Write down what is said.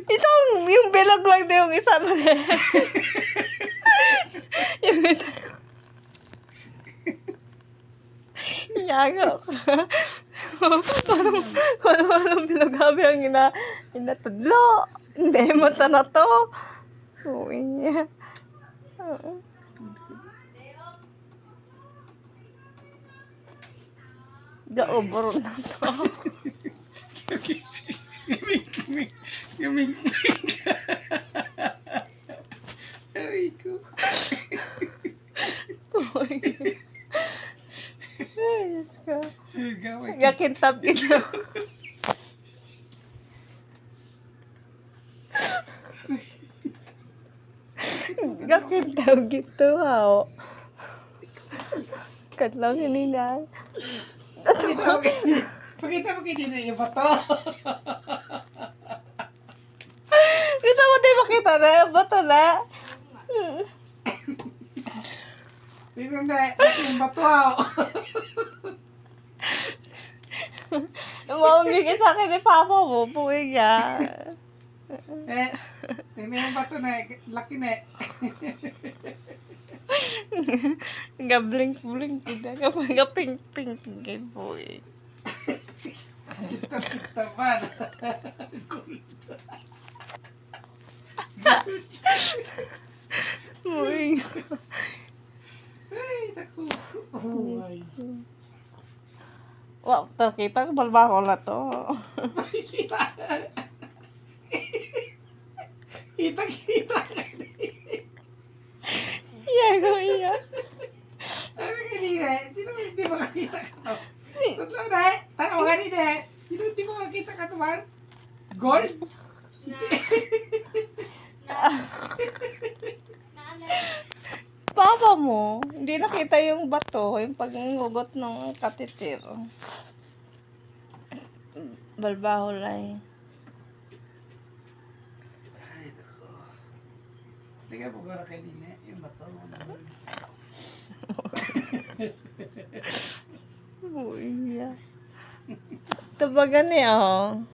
Isang, yung bilog lang din yung isa mo na. Yung isa. Yago ka. Parang bilog ang inatudlo. Hindi, mata na to. Uwi niya. Gaobro na to. Gaming. Aray ko. Ayos ka. Gawin. Gakintab kita. Gakintab gitu, hao. Kadlaw kanina. Pakita mo kayo din yung bato. Gusto mo din makita na bato na. Dito na, yung bato. Maumigay sa akin ni Papa mo, buhay niya. Tingnan yung bato na, laki na. Gablink-blink na kapag-pink-pink din buhay. Kita man. Buhay. Ay, naku. Oh my. Wow, terkita balbaho na to. Kita. Kita. Yago iya. Ano kanina? Hindi mo makita ka to. Tatlo na. Tara mo kanina. Hindi mo makita ka to man. Gold? Papa mo, hindi nakita yung bato, yung paghugot ng katitir. Balbaho lang. Ay, naku. Tingnan mo gano'n kanina. Yung bato. Buya. Tabagan niya, oh.